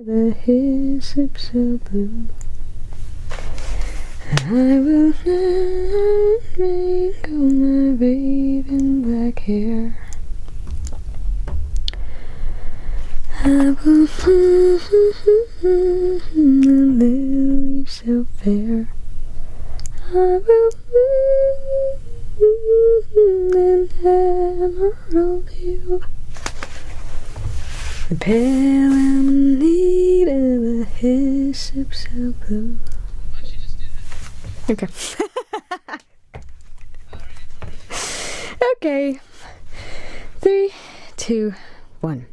The hips so blue. I will not wrinkle my raven black hair. I will the lily so fair. I will an emerald hue. The pale amanita, the hyssop so blue. Okay. Okay. 3, 2, 1.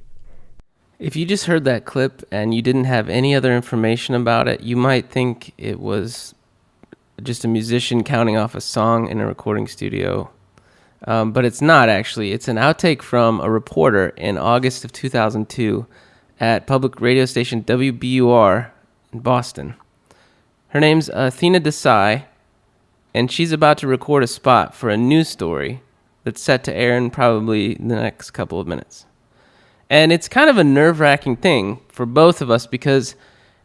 If you just heard that clip and you didn't have any other information about it, you might think it was just a musician counting off a song in a recording studio. But it's not, actually. It's an outtake from a reporter in August of 2002 at public radio station WBUR in Boston. Her name's Athena Desai, and she's about to record a spot for a news story that's set to air in probably the next couple of minutes. And it's kind of a nerve-wracking thing for both of us because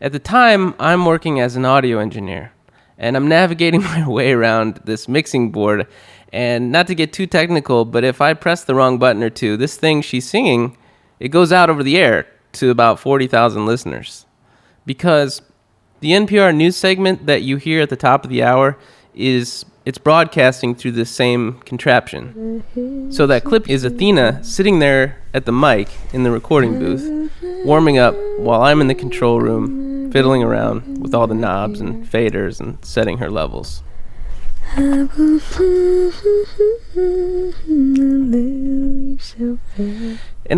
at the time, I'm working as an audio engineer, and I'm navigating my way around this mixing board. And not to get too technical, but if I press the wrong button or two, this thing she's singing, it goes out over the air to about 40,000 listeners. Because the NPR news segment that you hear at the top of the hour it's broadcasting through the same contraption. So that clip is Athena sitting there at the mic in the recording booth, warming up while I'm in the control room, fiddling around with all the knobs and faders and setting her levels. And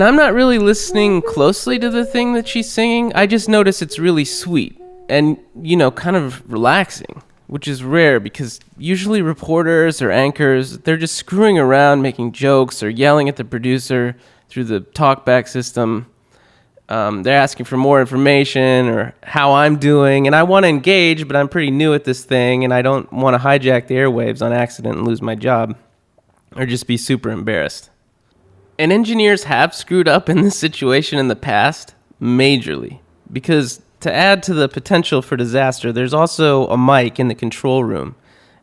I'm not really listening closely to the thing that she's singing. I just notice it's really sweet and, kind of relaxing, which is rare because usually reporters or anchors, they're just screwing around, making jokes or yelling at the producer through the talkback system. They're asking for more information or how I'm doing, and I want to engage, but I'm pretty new at this thing, and I don't want to hijack the airwaves on accident and lose my job or just be super embarrassed. And engineers have screwed up in this situation in the past, majorly, because to add to the potential for disaster, there's also a mic in the control room,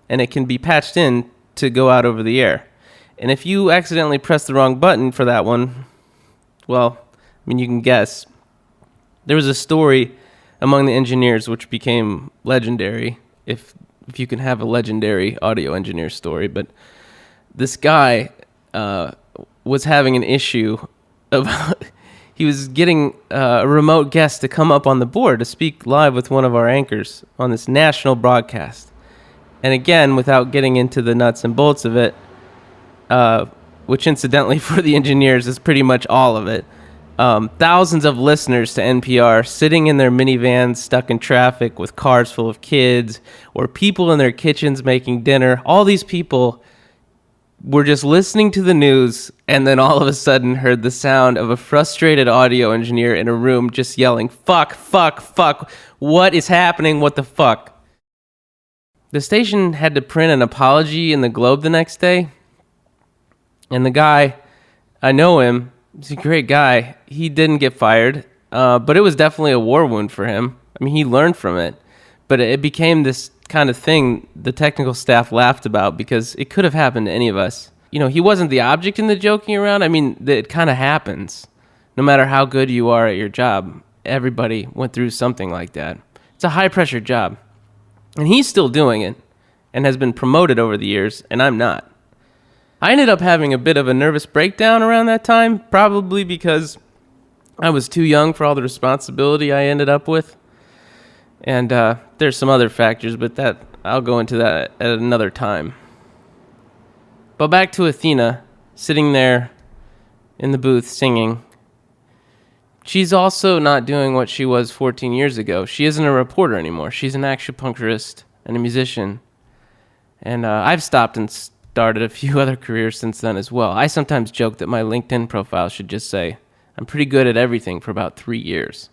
and it can be patched in to go out over the air. And if you accidentally press the wrong button for that one, well, you can guess. There was a story among the engineers which became legendary, if you can have a legendary audio engineer story. But this guy was having an issue about he was getting a remote guest to come up on the board to speak live with one of our anchors on this national broadcast. And again, without getting into the nuts and bolts of it, which incidentally for the engineers is pretty much all of it, thousands of listeners to NPR sitting in their minivans stuck in traffic with cars full of kids or people in their kitchens making dinner. All these people were just listening to the news and then all of a sudden heard the sound of a frustrated audio engineer in a room just yelling, "Fuck, fuck, fuck, what is happening? What the fuck?" The station had to print an apology in the Globe the next day. And the guy, I know him, he's a great guy. He didn't get fired, but it was definitely a war wound for him. He learned from it, but it became this kind of thing the technical staff laughed about because it could have happened to any of us. He wasn't the object in the joking around. It kind of happens. No matter how good you are at your job, everybody went through something like that. It's a high-pressure job, and he's still doing it and has been promoted over the years, and I'm not. I ended up having a bit of a nervous breakdown around that time, probably because I was too young for all the responsibility I ended up with. And there's some other factors, but I'll go into that at another time. But back to Athena, sitting there in the booth singing. She's also not doing what she was 14 years ago. She isn't a reporter anymore. She's an acupuncturist and a musician. And I've stopped and started a few other careers since then as well. I sometimes joke that my LinkedIn profile should just say, I'm pretty good at everything for about 3 years.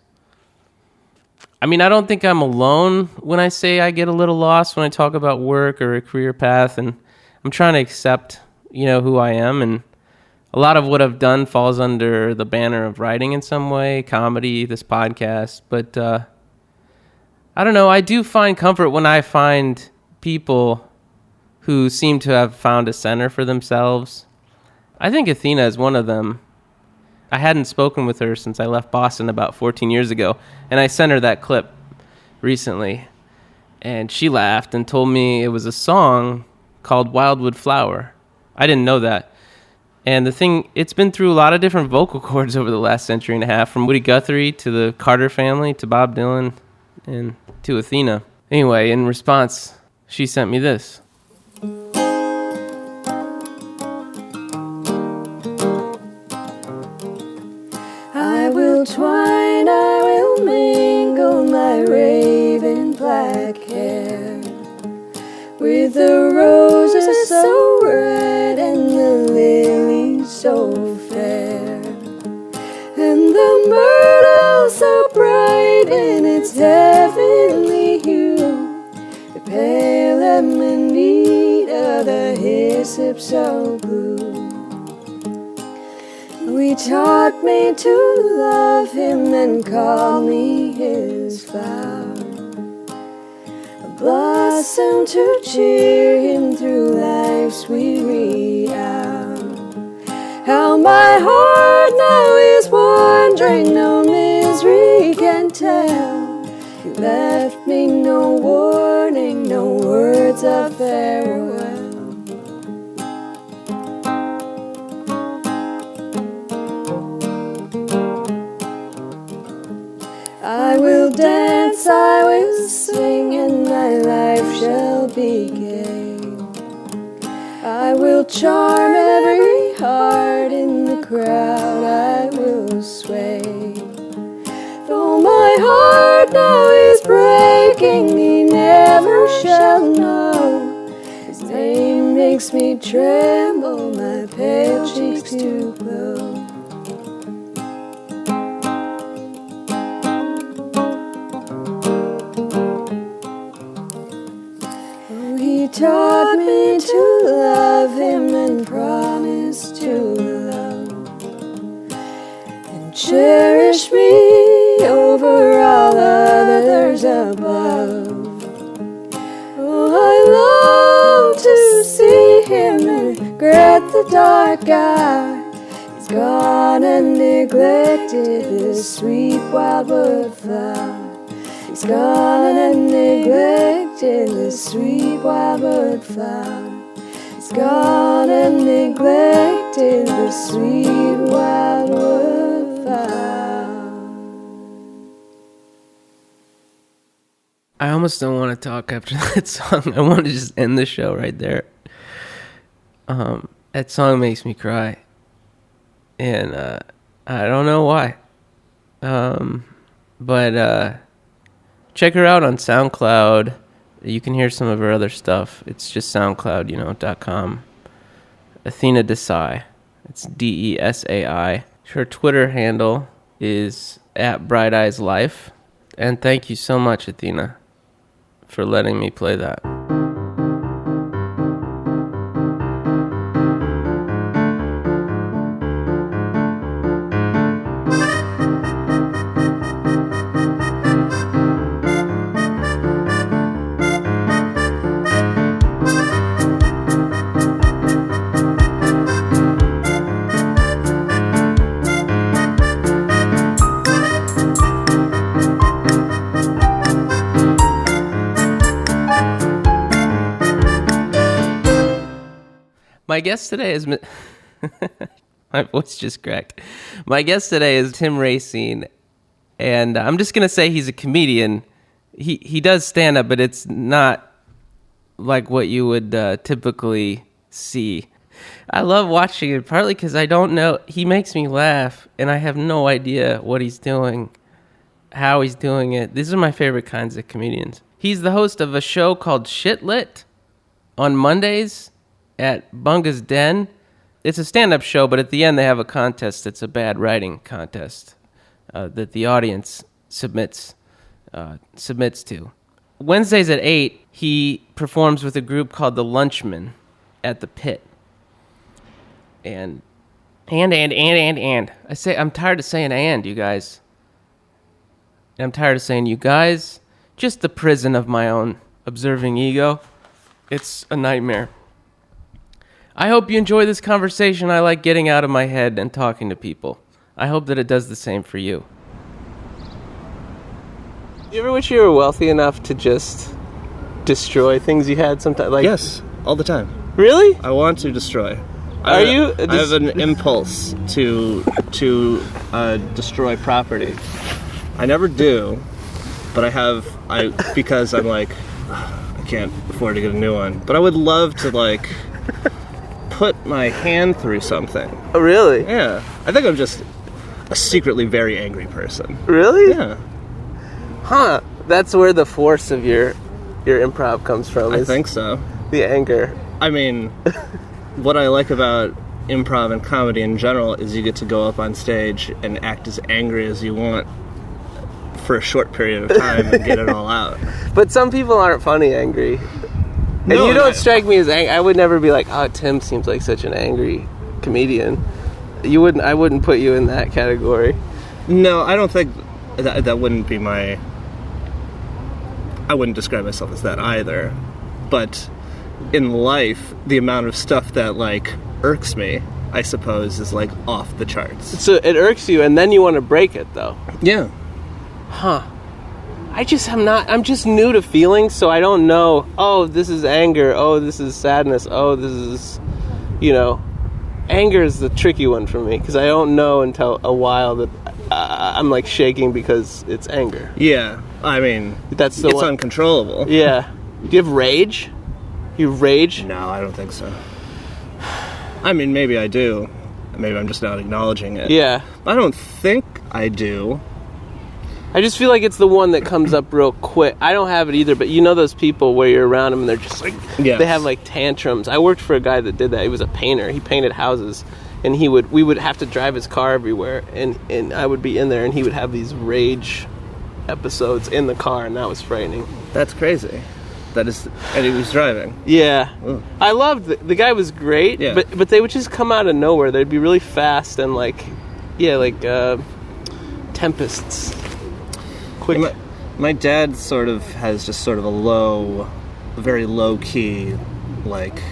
I don't think I'm alone when I say I get a little lost when I talk about work or a career path, and I'm trying to accept, who I am, and a lot of what I've done falls under the banner of writing in some way, comedy, this podcast. But I don't know. I do find comfort when I find people who seem to have found a center for themselves. I think Athena is one of them. I hadn't spoken with her since I left Boston about 14 years ago, and I sent her that clip recently. And she laughed and told me it was a song called Wildwood Flower. I didn't know that. And the thing, it's been through a lot of different vocal cords over the last century and a half, from Woody Guthrie to the Carter family to Bob Dylan and to Athena. Anyway, in response, she sent me this. I will twine, I will mingle my raven black hair with the roses so red and the lilies so fair, and the myrtle so bright in its heavenly hue, the pale amanita, the hyssop so blue. He taught me to love him and call me his flower, a blossom to cheer him through life's weary hour. How my heart now is wandering, no misery can tell. He left me no warning, no words of farewell. I will dance, I will sing, and my life shall be gay. I will charm every heart in the crowd, I will sway. Though my heart now is breaking, he never shall know. His name makes me tremble, my pale cheeks to glow. He taught me to love him and promise to love and cherish me over all others above. Oh, I long to see him and regret the dark hour. He's gone and neglected this sweet wildwood flower. He's gone and neglected the sweet wildwood flower. He's gone and neglected the sweet wildwood flower. I almost don't want to talk after that song. I want to just end the show right there. That song makes me cry. And I don't know why. But check her out on SoundCloud. You can hear some of her other stuff. It's just SoundCloud, Athena Desai. It's Desai. Her Twitter handle is @BrightEyesLife. And thank you so much, Athena, for letting me play that. My guest today is... My voice just cracked. My guest today is Tim Racine, and I'm just going to say he's a comedian. He does stand-up, but it's not like what you would typically see. I love watching it, partly because I don't know. He makes me laugh, and I have no idea what he's doing, how he's doing it. These are my favorite kinds of comedians. He's the host of a show called Shit Lit on Mondays at Bunga's Den. It's a stand-up show, but at the end they have a contest that's a bad writing contest that the audience submits to. Wednesdays at 8, he performs with a group called the Lunchmen at the Pit. And And. I'm tired of saying and, you guys. I'm tired of saying you guys. Just the prison of my own observing ego. It's a nightmare. I hope you enjoy this conversation. I like getting out of my head and talking to people. I hope that it does the same for you. You ever wish you were wealthy enough to just destroy things you had sometimes? Like, yes, all the time. Really? I want to destroy. Are you? I have an impulse to destroy property. I never do, but because I'm like, I can't afford to get a new one. But I would love to like put my hand through something. Oh, really? Yeah. I think I'm just a secretly very angry person. Really? Yeah. Huh. That's where the force of your improv comes from. I think so. The anger. I mean, what I like about improv and comedy in general is you get to go up on stage and act as angry as you want for a short period of time and get it all out. But some people aren't funny angry. And No, you don't strike me as angry. I would never be like, oh, Tim seems like such an angry comedian. I wouldn't put you in that category. No, I don't think that wouldn't be my... I wouldn't describe myself as that either. But in life, the amount of stuff that, like, irks me, I suppose, is, like, off the charts. So it irks you, and then you want to break it, though. Yeah. Huh. I'm just new to feelings, so I don't know, oh, this is anger, oh, this is sadness, oh, this is, anger is the tricky one for me, because I don't know until a while that I'm, like, shaking because it's anger. Yeah. I mean, it's uncontrollable. Yeah. Do you have rage? You rage? No, I don't think so. I mean, maybe I do. Maybe I'm just not acknowledging it. Yeah. I don't think I do. I just feel like it's the one that comes up real quick. I don't have it either, but you know those people where you're around them and they're just like, yes. They have like tantrums. I worked for a guy that did that. He was a painter. He painted houses, and we would have to drive his car everywhere, and I would be in there, and he would have these rage episodes in the car, and that was frightening. That's crazy. And he was driving. Yeah. Ooh. I loved the guy was great, yeah. but they would just come out of nowhere. They'd be really fast and like tempests. Quick. My dad sort of has just sort of a very low key, like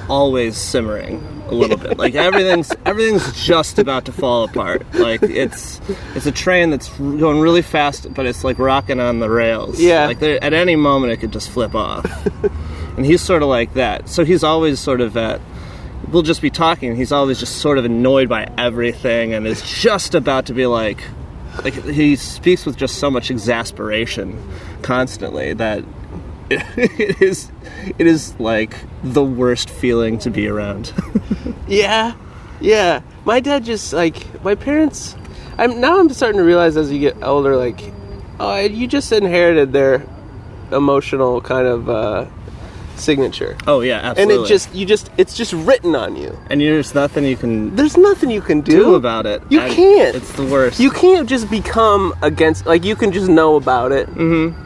always simmering a little bit. Like everything's just about to fall apart. Like it's a train that's going really fast, but it's like rocking on the rails. Yeah. Like at any moment it could just flip off. And he's sort of like that. So he's always sort of we'll just be talking, and he's always just sort of annoyed by everything, and is just about to be like he speaks with just so much exasperation constantly that it is like the worst feeling to be around. Yeah. My dad just my parents. I'm starting to realize as you get older, you just inherited their emotional kind of signature. Oh yeah, absolutely. And it's just written on you. And there's nothing you can. There's nothing you can do about it. You can't. It's the worst. You can't just become against. You can just know about it. Mm-hmm.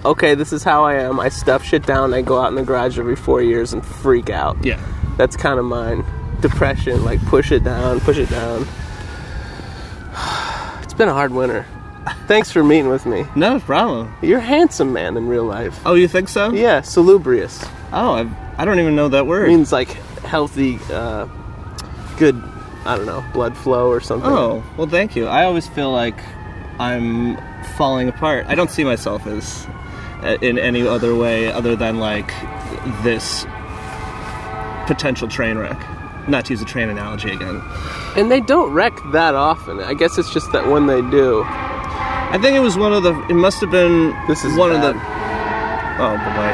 Okay, this is how I am. I stuff shit down. I go out in the garage every 4 years and freak out. Yeah. That's kind of mine. Depression, push it down. It's been a hard winter. Thanks for meeting with me. No problem. You're a handsome man in real life. Oh, you think so? Yeah, salubrious. Oh, I don't even know that word. It means healthy, good, I don't know, blood flow or something. Oh, well, thank you. I always feel like I'm falling apart. I don't see myself as in any other way other than this potential train wreck. Not to use a train analogy again. And they don't wreck that often. I guess it's just that when they do. I think it was it must have been one of the... Oh, boy.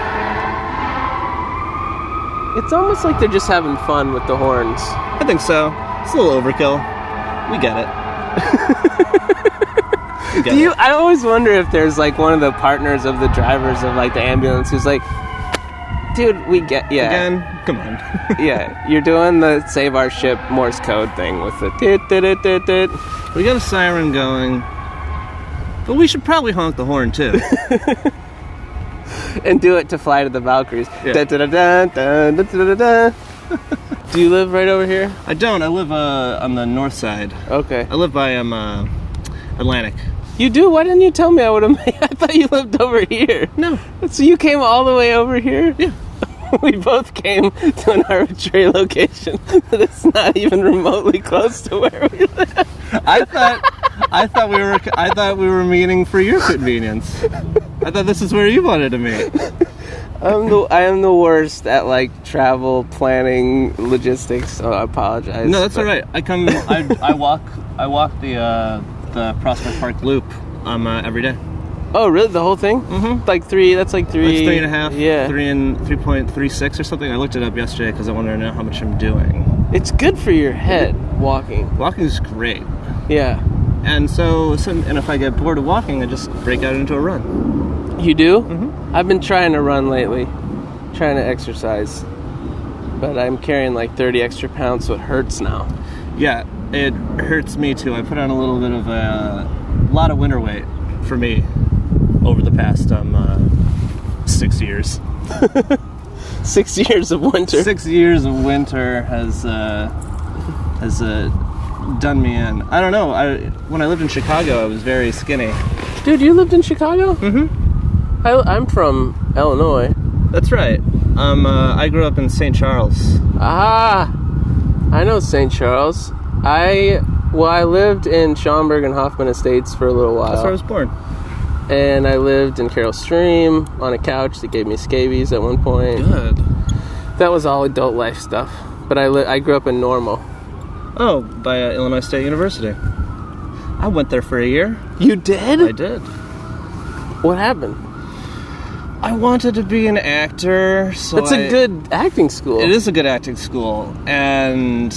It's almost like they're just having fun with the horns. I think so. It's a little overkill. We get it. I always wonder if there's one of the partners of the drivers of the ambulance who's like, dude, we get, yeah. Again, come on. Yeah, you're doing the save our ship Morse code thing with the dit. We got a siren going, but we should probably honk the horn too. And do it to Fly to the Valkyries. Yeah. Do you live right over here? I don't. I live on the north side. Okay. I live by Atlantic. You do? Why didn't you tell me? I would have. I thought you lived over here. No. So you came all the way over here? Yeah. We both came to an arbitrary location that's not even remotely close to where we live. I thought we were meeting for your convenience. I thought this is where you wanted to meet. I am the worst at like travel planning logistics, so I apologize. No, that's all right. I walk the Prospect Park Loop every day. Oh, really? The whole thing? Mm-hmm. Like three? That's like three. Like 3.5. Yeah. 3.36 or something. I looked it up yesterday because I wanted to know how much I'm doing. It's good for your head walking. Walking is great. Yeah. And and if I get bored of walking, I just break out into a run. You do? Mm-hmm. I've been trying to run lately, trying to exercise, but I'm carrying like 30 extra pounds, so it hurts now. Yeah, it hurts me too. I put on a little bit of a lot of winter weight for me over the past 6 years. 6 years of winter. 6 years of winter has done me in. I don't know. When I lived in Chicago, I was very skinny. Dude, you lived in Chicago? Mm-hmm. I'm from Illinois. That's right. I grew up in St. Charles. Ah, I know St. Charles. I lived in Schaumburg and Hoffman Estates for a little while. That's where I was born. And I lived in Carroll Stream on a couch that gave me scabies at one point. Good. That was all adult life stuff. But I grew up in Normal. Oh, by Illinois State University. I went there for a year. You did? I did. What happened? I wanted to be an actor, so That's a good acting school. It is a good acting school, and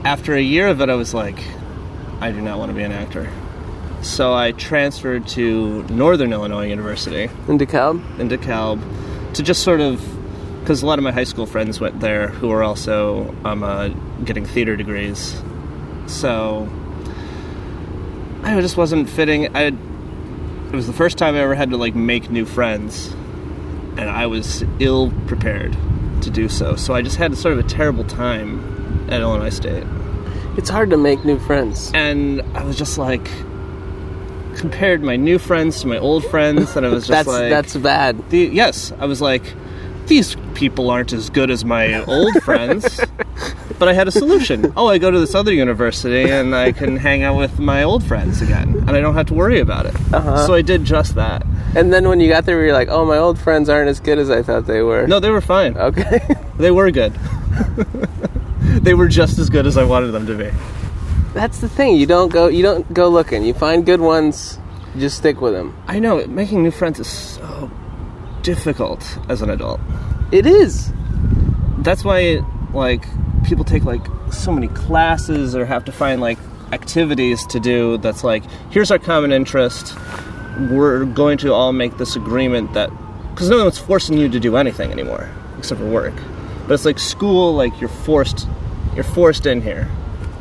after a year of it, I was like, I do not want to be an actor. So I transferred to Northern Illinois University. In DeKalb? In DeKalb, to just sort of, because a lot of my high school friends went there who were also getting theater degrees. So I just wasn't fitting. It was the first time I ever had to like make new friends, and I was ill prepared to do so. So I just had sort of a terrible time at Illinois State. It's hard to make new friends. And I was just like, compared my new friends to my old friends, and I was just that's bad. Yes, I was like, these people aren't as good as my old friends. But I had a solution. Oh, I go to this other university and I can hang out with my old friends again, and I don't have to worry about it. Uh-huh. So I did just that. And then when you got there, you were like, oh, my old friends aren't as good as I thought they were. No, they were fine. Okay. They were good. They were just as good as I wanted them to be. That's the thing. You don't go looking. You find good ones, you just stick with them. I know. Making new friends is so difficult as an adult. It is. That's why, like, people take, like, so many classes or have to find, like, activities to do that's like, here's our common interest. We're going to all make this agreement that... Because no one's forcing you to do anything anymore, except for work. But it's like school, like, you're forced in here.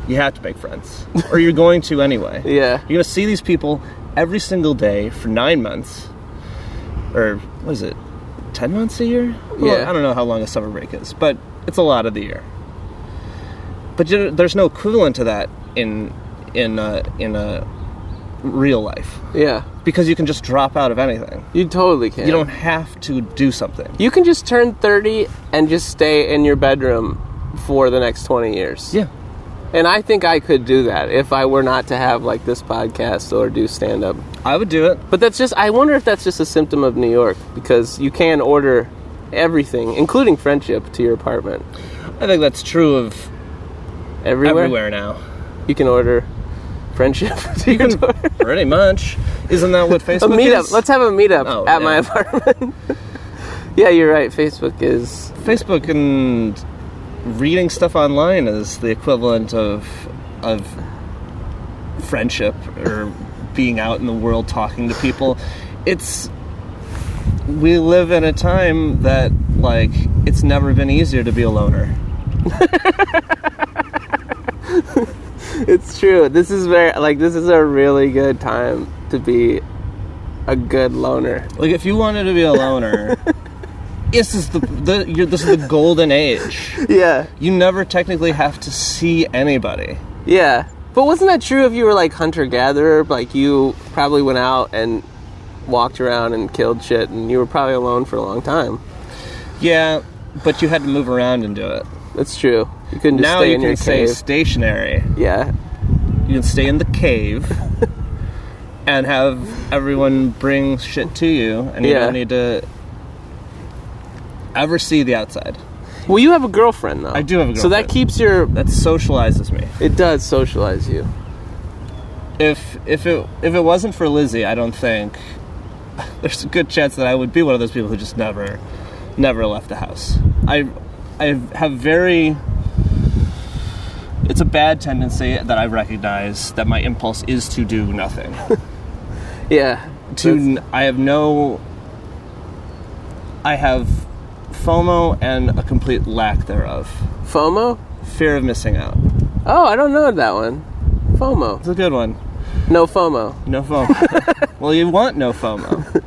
You have to make friends. Or you're going to anyway. Yeah. You're going to see these people every single day for 9 months. Or, what is it, 10 months a year? Well, Yeah. I don't know how long a summer break is, but it's a lot of the year. But there's no equivalent to that in real life. Yeah. Because you can just drop out of anything. You totally can. You don't have to do something. You can just turn 30 and just stay in your bedroom for the next 20 years. Yeah. And I think I could do that if I were not to have, like, this podcast or do stand-up. I would do it. But I wonder if that's just a symptom of New York, because you can order everything, including friendship, to your apartment. I think that's true of everywhere now. You can order friendship to your door. Pretty much. Isn't that what Facebook A meetup. is? Let's have a meetup at my apartment. Yeah, you're right. Facebook is... Facebook and reading stuff online is the equivalent of friendship or being out in the world talking to people. We live in a time that, like, it's never been easier to be a loner. It's true. This is a really good time to be a good loner. Like, if you wanted to be a loner, this is the golden age. Yeah. You never technically have to see anybody. Yeah. But wasn't that true if you were like hunter-gatherer? Like you probably went out and walked around and killed shit, and you were probably alone for a long time. Yeah, but you had to move around and do it. That's true. You couldn't just now stay you in your can stay cave. stationary. Yeah. You can stay in the cave and have everyone bring shit to you, and you don't need to ever see the outside. Well, you have a girlfriend, though. I do have a girlfriend. So that keeps your... That socializes me. It does socialize you. If it wasn't for Lizzie, I don't think... There's a good chance that I would be one of those people who just never left the house. I have very... It's a bad tendency that I recognize that my impulse is to do nothing. Yeah. I have FOMO and a complete lack thereof. FOMO? Fear of missing out. Oh, I don't know that one. FOMO. It's a good one. No FOMO. No FOMO. Well, you want no FOMO.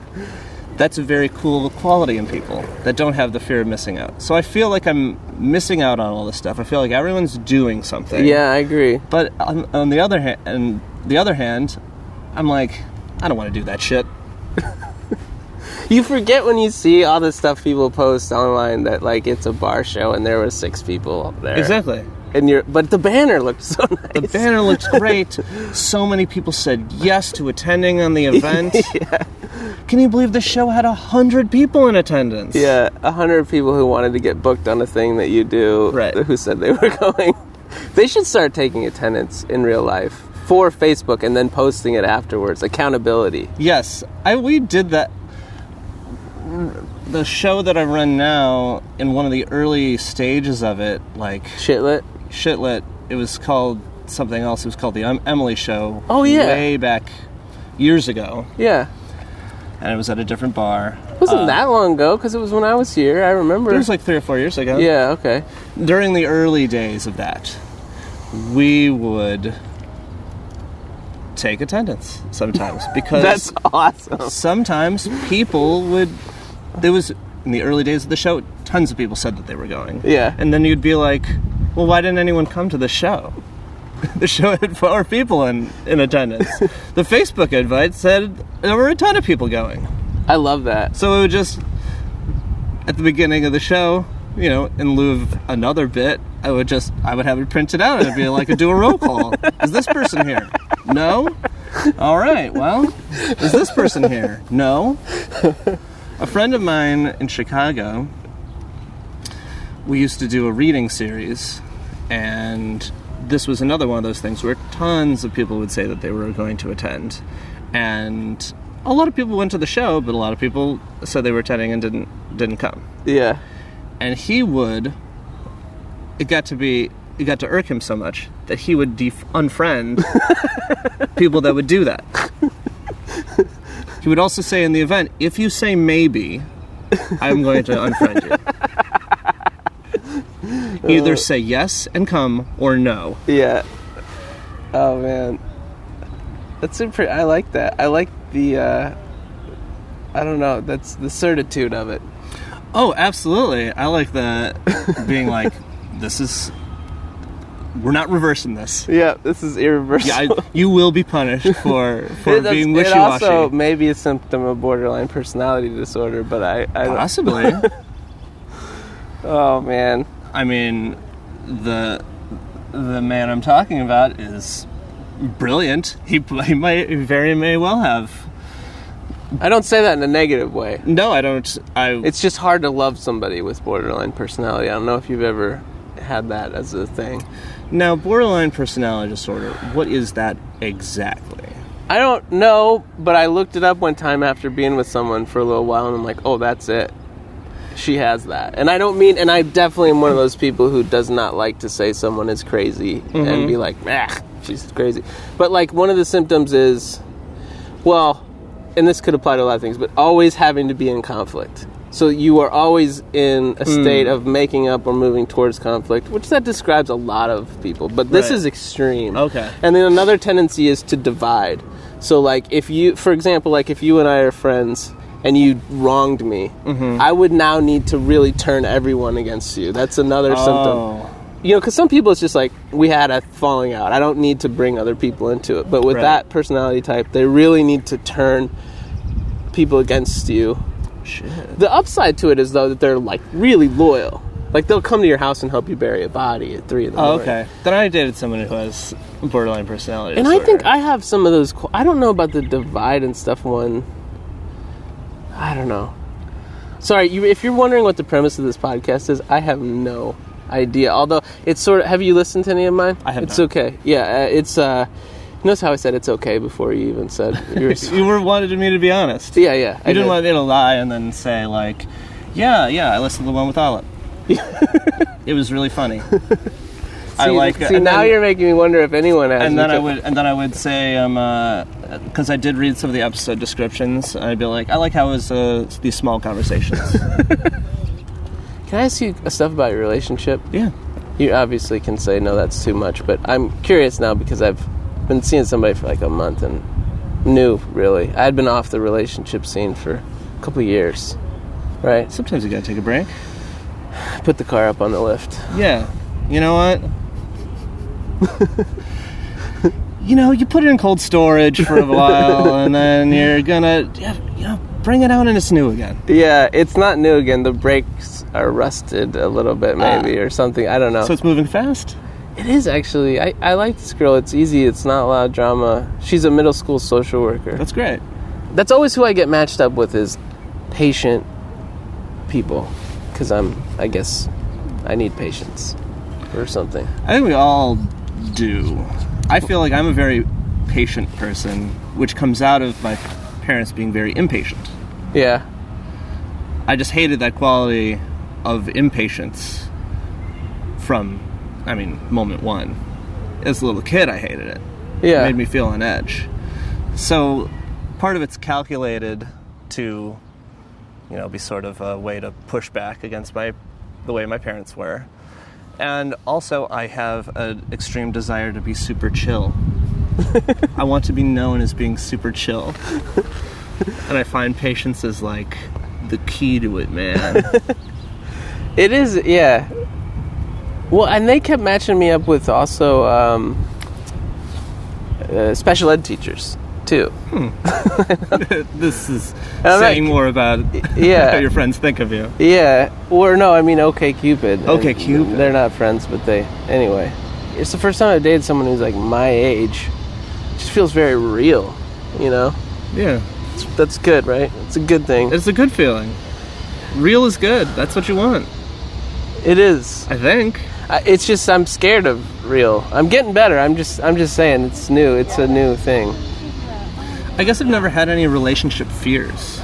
That's a very cool quality in people that don't have the fear of missing out. So I feel like I'm missing out on all this stuff. I feel like everyone's doing something. Yeah, I agree. But on the other hand, I'm like, I don't want to do that shit. You forget when you see all the stuff people post online that like it's a bar show and there were 6 people there. Exactly. But the banner looked so nice. The banner looked great. So many people said yes to attending on the event. Yeah. Can you believe the show had 100 people in attendance? Yeah, 100 people who wanted to get booked on a thing that you do, right, who said they were going. They should start taking attendance in real life for Facebook and then posting it afterwards. Accountability. Yes, we did that. The show that I run now, in one of the early stages of it, like... Shitlit, it was called something else. It was called the Emily Show. Oh, yeah. Way back years ago. Yeah. And it was at a different bar. It wasn't that long ago, because it was when I was here, I remember. It was like 3 or 4 years ago. Yeah, okay. During the early days of that, we would take attendance sometimes, because... That's awesome. Sometimes people would... There was, in the early days of the show, tons of people said that they were going. Yeah. And then you'd be like, well, why didn't anyone come to the show? The show had 4 people in attendance. The Facebook invite said there were a ton of people going. I love that. So it would just, at the beginning of the show, you know, in lieu of another bit, I would have it printed out, and it'd be like do a roll call. Is this person here? No? All right, well, is this person here? No? A friend of mine in Chicago, we used to do a reading series, and this was another one of those things where tons of people would say that they were going to attend. And a lot of people went to the show, but a lot of people said they were attending and didn't come. Yeah. And it got to irk him so much that he would unfriend people that would do that. He would also say in the event, if you say maybe, I'm going to unfriend you. Either say yes and come, or no. Yeah. Oh, man. That's I like that. I like the, I don't know, that's the certitude of it. Oh, absolutely. I like that being like, we're not reversing this. Yeah, this is irreversible. Yeah, you will be punished for being wishy-washy. It also may be a symptom of borderline personality disorder, but I possibly. Oh, man. I mean, the man I'm talking about is brilliant. He may well have. I don't say that in a negative way. No, I don't. It's just hard to love somebody with borderline personality. I don't know if you've ever had that as a thing. Now, borderline personality disorder, what is that exactly? I don't know, but I looked it up one time after being with someone for a little while, and I'm like, oh, that's it. She has that. And I definitely am one of those people who does not like to say someone is crazy and be like, she's crazy. But, like, one of the symptoms is, well, and this could apply to a lot of things, but always having to be in conflict. So you are always in a state of making up or moving towards conflict, which that describes a lot of people. But this is extreme. Okay. And then another tendency is to divide. So, like, if you, for example, like if you and I are friends and you wronged me, I would now need to really turn everyone against you. That's another symptom. You know, because some people it's just like, we had a falling out. I don't need to bring other people into it. But with that personality type, they really need to turn people against you. Shit. The upside to it is, though, that they're, like, really loyal. Like, they'll come to your house and help you bury a body at 3 in the morning. Okay. Then I dated someone who has borderline personality and disorder. I think I have some of those... I don't know about the divide and stuff one. I don't know. Sorry, if you're wondering what the premise of this podcast is, I have no idea. Although, it's sort of... Have you listened to any of mine? I have It's not. okay. Yeah, it's... Notice how I said it's okay before you even said... You wanted me to be honest. Yeah. You didn't want me to lie and then say, like, yeah, I listened to the one with Olive. It was really funny. Now you're making me wonder if anyone has. And then I would say, because I did read some of the episode descriptions, I'd be like, I like how it was these small conversations. Can I ask you stuff about your relationship? Yeah. You obviously can say no, that's too much, but I'm curious now because I've been seeing somebody for like a month and new, really. I had been off the relationship scene for a couple of years, right? Sometimes you gotta take a break. Put the car up on the lift. Yeah. You know what? You put it in cold storage for a while, and then you're gonna, bring it out and it's new again. Yeah, it's not new again. The brakes are rusted a little bit, maybe, or something. I don't know. So it's moving fast? It is, actually. I like this girl. It's easy. It's not a lot of drama. She's a middle school social worker. That's great. That's always who I get matched up with, is patient people. Because I guess I need patience or something. I think we all do. I feel like I'm a very patient person, which comes out of my parents being very impatient. Yeah. I just hated that quality of impatience from, moment one. As a little kid, I hated it. Yeah. It made me feel on edge. So, part of it's calculated to, be sort of a way to push back against the way my parents were. And also, I have an extreme desire to be super chill. I want to be known as being super chill. And I find patience is, like, the key to it, man. It is, yeah. Well, and they kept matching me up with also special ed teachers, too. This is saying more about how your friends think of you. Yeah. Or, no, OK Cupid. OK Cupid. They're not friends, but anyway. It's the first time I've dated someone who's, like, my age. It just feels very real, Yeah. That's good, right? It's a good thing. It's a good feeling. Real is good. That's what you want. It is. I think. It's just I'm scared of real. I'm getting better. I'm just saying it's new. It's a new thing. I guess I've never had any relationship fears.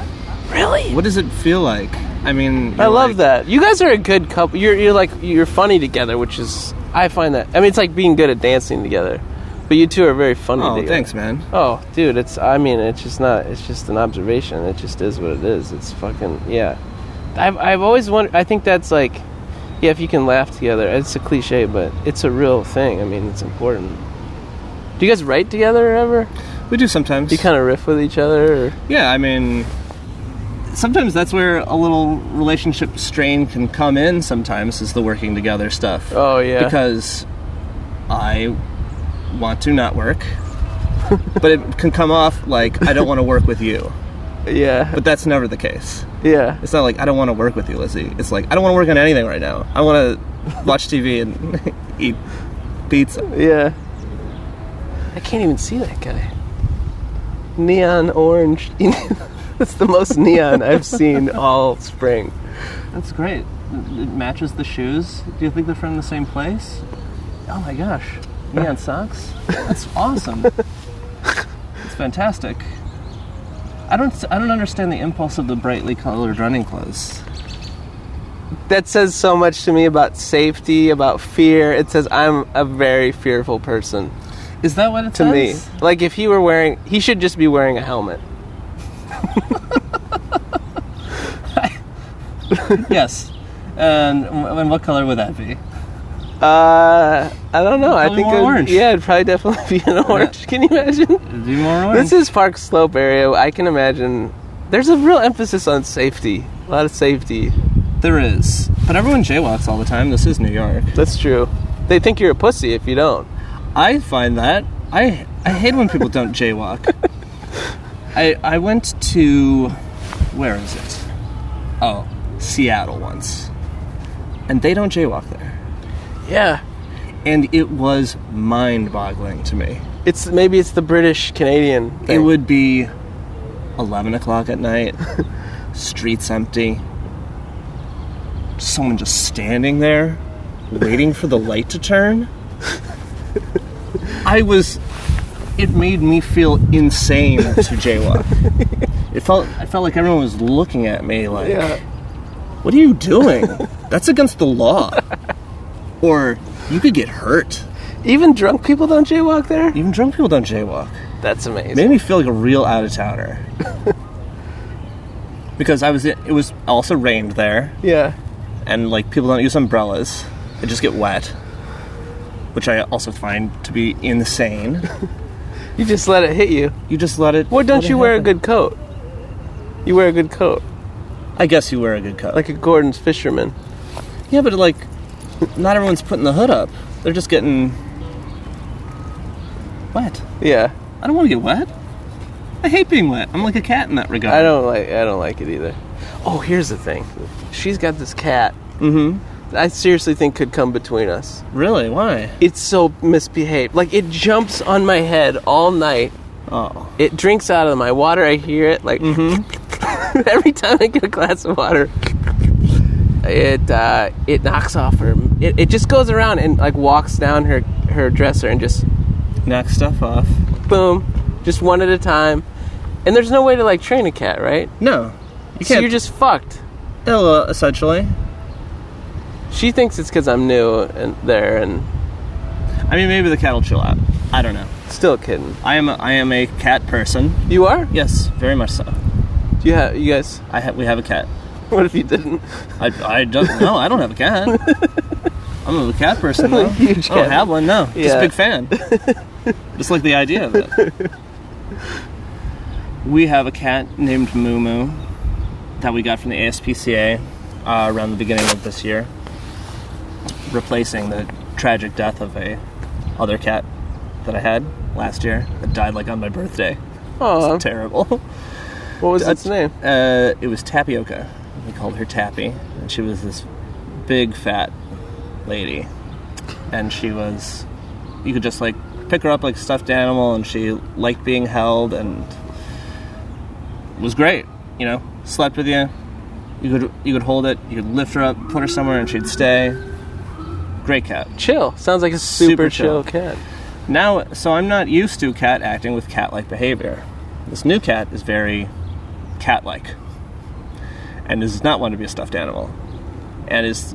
Really? What does it feel like? I love that. You guys are a good couple. You're funny together, which is, I find that. It's like being good at dancing together. But you two are very funny together. Thanks, man. Oh, dude, it's just not, it's just an observation. It just is what it is. It's fucking, yeah. I've always wondered, I think that's like, yeah, if you can laugh together, it's a cliche, but it's a real thing. It's important. Do you guys write together ever? We do sometimes. Do you kind of riff with each other? Or? Yeah, sometimes that's where a little relationship strain can come in sometimes, is the working together stuff. Oh, yeah. Because I want to not work, but it can come off like I don't want to work with you. Yeah. But that's never the case. Yeah. It's not like I don't want to work with you, Lizzie. It's like I don't want to work on anything right now. I want to watch TV and eat pizza. Yeah. I can't even see that guy. Neon orange. That's the most neon I've seen all spring. That's great. It matches the shoes. Do you think they're from the same place? Oh my gosh. Neon socks? That's awesome. It's fantastic. I don't understand the impulse of the brightly colored running clothes. That says so much to me about safety, about fear. It says I'm a very fearful person. Is that what it to says? me? Like if he should just be wearing a helmet. Yes. And what color would that be? I don't know. Probably I think orange. Yeah, it'd probably definitely be an orange. Can you imagine? It'd be more orange. This is Park Slope area. I can imagine There's a real emphasis on safety. A lot of safety. There is. But everyone jaywalks all the time. This is New York. That's true. They think you're a pussy if you don't. I find that. I hate when people don't jaywalk. I went to... Where is it? Oh, Seattle once. And they don't jaywalk there. Yeah. And it was mind-boggling to me. Maybe it's the British-Canadian thing. It would be 11 o'clock at night, streets empty, someone just standing there, waiting for the light to turn. It made me feel insane to jaywalk. I felt like everyone was looking at me like, Yeah. What are you doing? That's against the law. Or you could get hurt. Even drunk people don't jaywalk there? Even drunk people don't jaywalk. That's amazing. Made me feel like a real out-of-towner. Because it was also rained there. Yeah. And, like, people don't use umbrellas. They just get wet. Which I also find to be insane. You just let it hit you. You just let it... Why don't you wear a good coat? You wear a good coat. I guess you wear a good coat. Like a Gordon's fisherman. Yeah, but, like, not everyone's putting the hood up. They're just getting... wet. Yeah. I don't want to get wet. I hate being wet. I'm like a cat in that regard. I don't like it either. Oh, here's the thing. She's got this cat. Mm-hmm. I seriously think could come between us. Really? Why? It's so misbehaved. Like, it jumps on my head all night. Oh. It drinks out of my water. I hear it. Like, every time I get a glass of water, it knocks off her. It just goes around and, like, walks down her dresser and just... knock stuff off. Boom. Just one at a time. And there's no way to, like, train a cat, right? No. You So can't. you're just fucked. Essentially. She thinks it's because I'm new and I mean, maybe the cat will chill out. I don't know. still kidding. I am a cat person. You are? Yes, very much so. Do you guys? We have a cat. What if you didn't? I don't. No, I don't have a cat. I'm a cat person though. Huge I don't cat. have one. No, just Yeah. a big fan. Just like the idea of it. We have a cat named Moo Moo that we got from the ASPCA around the beginning of this year, replacing the tragic death of a other cat that I had last year that died like on my birthday. Oh, It's terrible. what was its name? It was Tapioca. We called her Tappy, and she was this big fat lady, and she was, you could just like pick her up like a stuffed animal, and she liked being held and was great. You know, slept with you. You could hold it. You could lift her up, put her somewhere, and she'd stay. Great cat. Chill. Sounds like a super chill cat. Now, so I'm not used to cat acting with cat-like behavior. This new cat is very cat-like, and does not want to be a stuffed animal, and is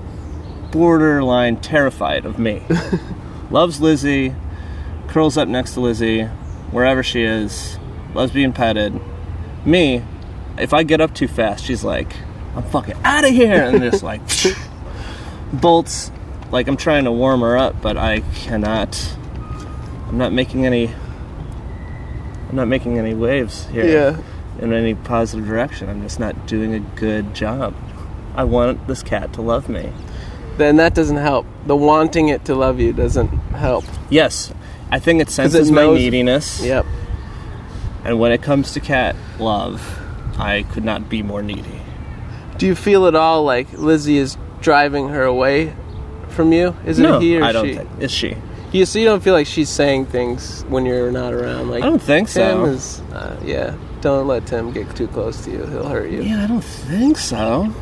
borderline terrified of me. Loves Lizzie, curls up next to Lizzie, wherever she is, loves being petted. Me, if I get up too fast, she's like, I'm fucking out of here, and just like, bolts, like I'm trying to warm her up, but I cannot. I'm not making any waves here. Yeah. In any positive direction. I'm just not doing a good job. I want this cat to love me. Then that doesn't help. The wanting it to love you doesn't help. Yes, I think it senses my neediness. Yep. And when it comes to cat love, I could not be more needy. Do you feel at all like Lizzie is driving her away from you? Is it No, he or I don't she? think. It's she. So you don't feel like she's saying things when you're not around? Like, I don't think Tim so. is, yeah. Don't let Tim get too close to you. He'll hurt you. Yeah, I don't think so.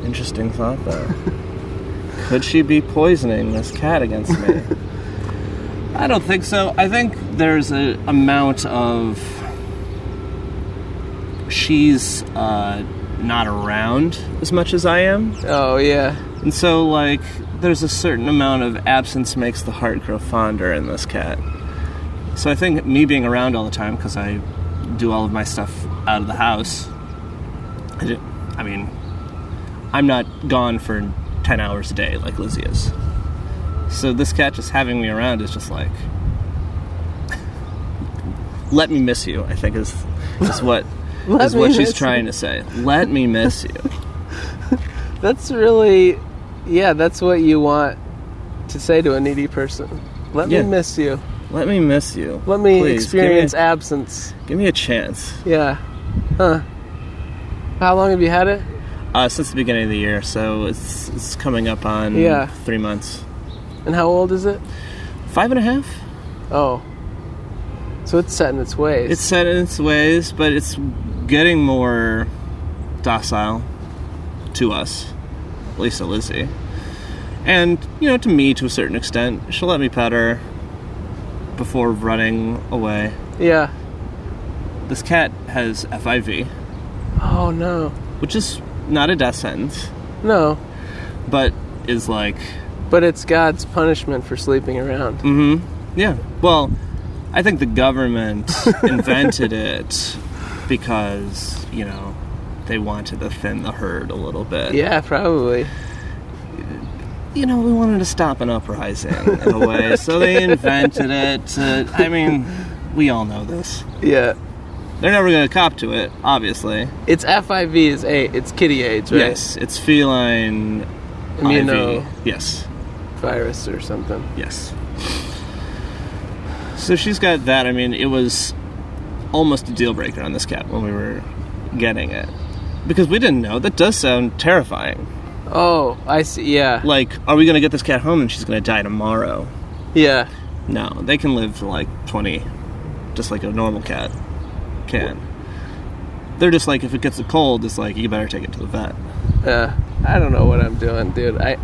Interesting thought, though. Could she be poisoning this cat against me? I don't think so. I think there's an amount of... She's not around as much as I am. Oh, yeah. And so, like, there's a certain amount of absence makes the heart grow fonder in this cat. So I think me being around all the time, because I do all of my stuff out of the house, I mean, I'm not gone for 10 hours a day like Lizzie is. So this cat just having me around is just like, let me miss you, I think is what is what she's trying to say. Let me miss you. That's really, that's what you want to say to a needy person. Let me miss you. Let me miss you. Let me experience absence. Give me a chance. Yeah. Huh. How long have you had it? Since the beginning of the year, so it's coming up on 3 months. And how old is it? 5.5. Oh. So it's set in its ways. It's set in its ways, but it's getting more docile to us, at least to Lizzie. And, to me to a certain extent. She'll let me pet her before running away. Yeah. This cat has FIV. Oh, no. Which is not a death sentence. No. But is like... But it's God's punishment for sleeping around. Mm-hmm. Yeah. Well, I think the government invented it because, they wanted to thin the herd a little bit. Yeah, probably. We wanted to stop an uprising in a way, so they invented it. We all know this. Yeah. They're never going to cop to it, obviously. It's FIV it's kitty AIDS, right? Yes, it's feline immuno. Yes. Virus or something. Yes. So she's got that. It was almost a deal breaker on this cat when we were getting it. Because we didn't know. That does sound terrifying. Oh, I see, yeah. Like, are we going to get this cat home and she's going to die tomorrow? Yeah. No, they can live to 20, just like a normal cat can. They're just like, if it gets a cold, it's like, you better take it to the vet. I don't know what I'm doing, dude. I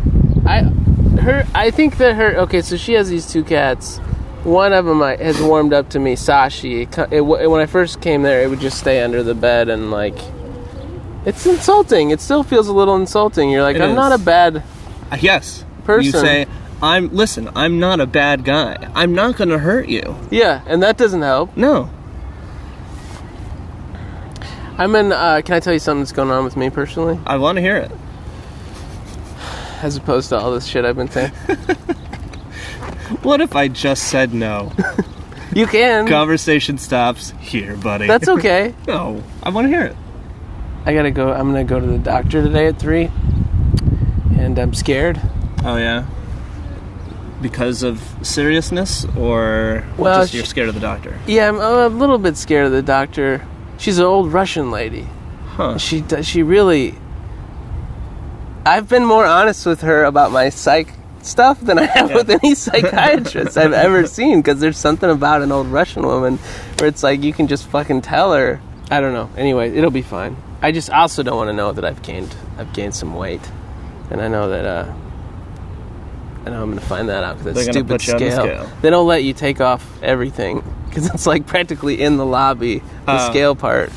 think that okay, so she has these two cats. One of them has warmed up to me, Sashi. When I first came there, it would just stay under the bed and it's insulting. It still feels a little insulting. You're like, I'm not a bad person. You say, I'm not a bad guy. I'm not going to hurt you. Yeah, and that doesn't help. No. can I tell you something that's going on with me personally? I want to hear it. As opposed to all this shit I've been saying. What if I just said no? You can. Conversation stops here, buddy. That's okay. No, I want to hear it. I'm going to go to the doctor today at 3. And I'm scared. Oh, yeah? Because of seriousness? Or just you're scared of the doctor? Yeah, I'm a little bit scared of the doctor. She's an old Russian lady. Huh. She really... I've been more honest with her about my psych stuff than I have with any psychiatrist I've ever seen, because there's something about an old Russian woman where it's like you can just fucking tell her. I don't know. Anyway, it'll be fine. I just also don't want to know that I've gained some weight, and I know that I'm going to find that out because that stupid scale. They don't let you take off everything because it's practically in the lobby, the scale part.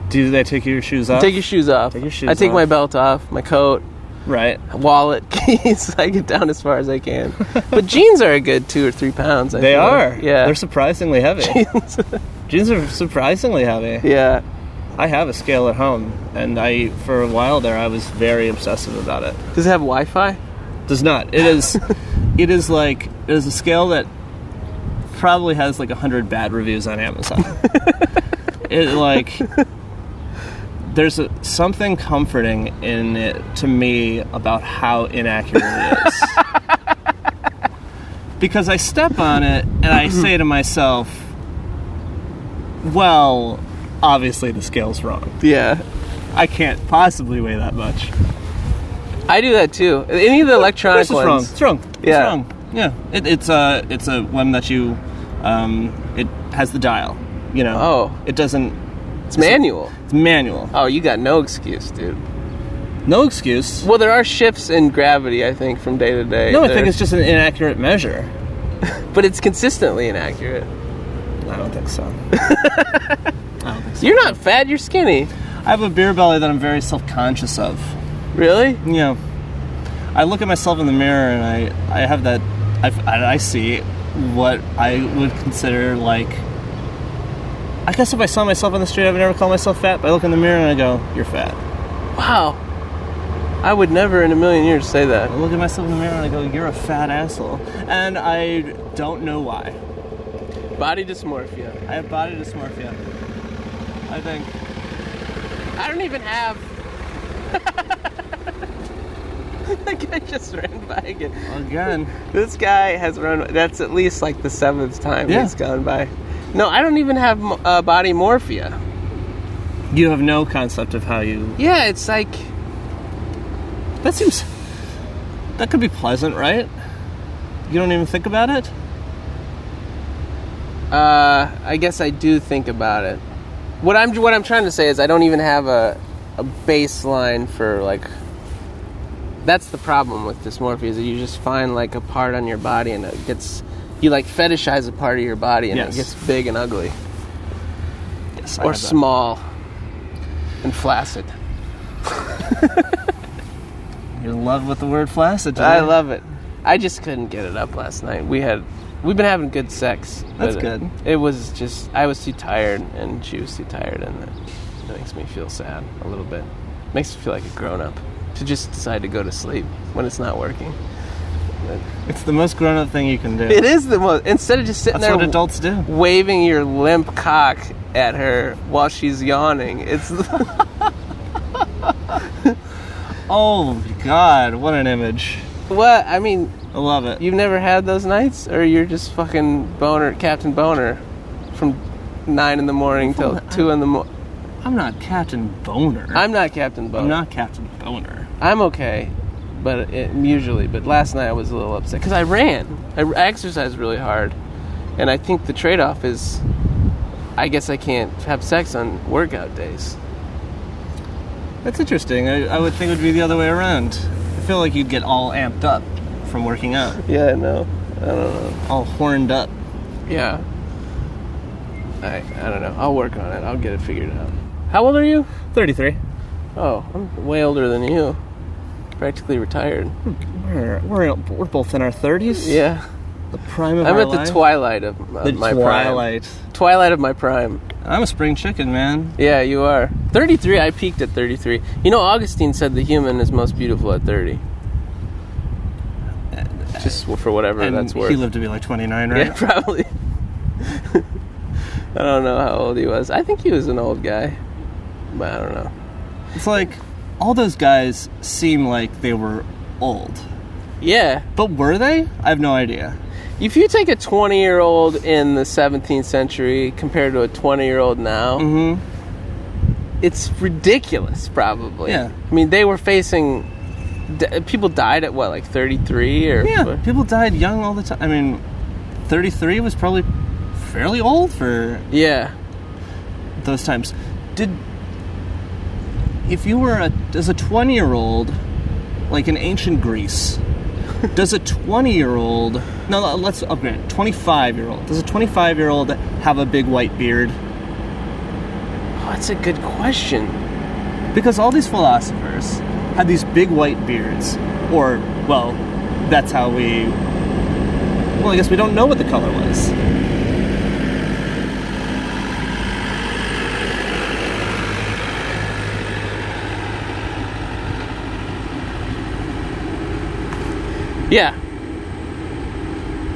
Do they take your shoes off? Take your shoes off. I take my belt off, my coat. Right. Wallet, keys. I get down as far as I can. But jeans are a good 2 or 3 pounds. They are. Yeah. They're surprisingly heavy. Jeans are surprisingly heavy. Yeah. I have a scale at home, and for a while there, I was very obsessive about it. Does it have Wi-Fi? Does not. It is. It is a scale that probably has 100 bad reviews on Amazon. There's something comforting in it to me about how inaccurate it is. Because I step on it and I say to myself, well, obviously the scale's wrong. Yeah. I can't possibly weigh that much. I do that too. Any of the electronic ones. It's wrong. Yeah. It's wrong. Yeah. It's a one that you, it has the dial, Oh. It doesn't... It's manual. It's manual. Oh, you got no excuse, dude. No excuse? Well, there are shifts in gravity, I think, from day to day. No, I think it's just an inaccurate measure. But it's consistently inaccurate. I don't think so. You're not fat, you're skinny. I have a beer belly that I'm very self-conscious of. Really? Yeah. I look at myself in the mirror and I have that... I see what I would consider I guess if I saw myself on the street, I would never call myself fat, but I look in the mirror and I go, you're fat. Wow. I would never in a million years say that. I look at myself in the mirror and I go, you're a fat asshole. And I don't know why. Body dysmorphia. I have body dysmorphia. I think. I don't even have... That guy just ran by again. Again. This guy has run... That's at least like the 7th time he's gone by. No, I don't even have body morphia. You have no concept of how you... Yeah, it's like... That seems... That could be pleasant, right? You don't even think about it? I guess I do think about it. What I'm trying to say is I don't even have a baseline for, like... That's the problem with dysmorphia, is that you just find, like, a part on your body and it gets... You, like, fetishize a part of your body and it gets big and ugly. Yes, or small and flaccid. You're in love with the word flaccid today. I love it. I just couldn't get it up last night. We've been having good sex. That's good. It was just, I was too tired and she was too tired, and it makes me feel sad a little bit. Makes me feel like a grown-up to just decide to go to sleep when it's not working. It's the most grown-up thing you can do. It is the most. Instead of just sitting That's there what adults do. Waving your limp cock at her while she's yawning. It's Oh God, what an image. What? I mean, I love it. You've never had those nights? Or you're just fucking Captain Boner from 9 in the morning till 2 in the morning? I'm not Captain Boner. I'm not Captain Boner. I'm not Captain Boner. I'm okay, but usually. But last night I was a little upset because I ran. I exercised really hard, and I think the trade-off is, I guess I can't have sex on workout days. That's interesting. I would think it would be the other way around. I feel like you'd get all amped up from working out. Yeah, no. I don't know. All horned up. Yeah. I don't know. I'll work on it. I'll get it figured out. How old are you? 33. Oh, I'm way older than you. Practically retired. We're both in our 30s? Yeah. The prime of I'm our at life? the twilight of my prime. Twilight of my prime. I'm a spring chicken, man. Yeah, you are. 33, I peaked at 33. You know, Augustine said the human is most beautiful at 30. Just for whatever that's worth. He lived to be like 29, right? Yeah, probably. I don't know how old he was. I think he was an old guy. But I don't know. It's like, all those guys seem like they were old. Yeah. But were they? I have no idea. If you take a 20-year-old in the 17th century compared to a 20-year-old now, it's ridiculous, probably. Yeah. I mean, they were facing... People died at, what, like 33? Or yeah, people died young all the time. I mean, 33 was probably fairly old for those times. If you were as a 20-year-old, like in ancient Greece... Does a 20-year-old... No, let's upgrade it. 25-year-old. Does a 25-year-old have a big white beard? Oh, that's a good question. Because all these philosophers had these big white beards. Or, well, that's how we... Well, I guess we don't know what the color was. Yeah.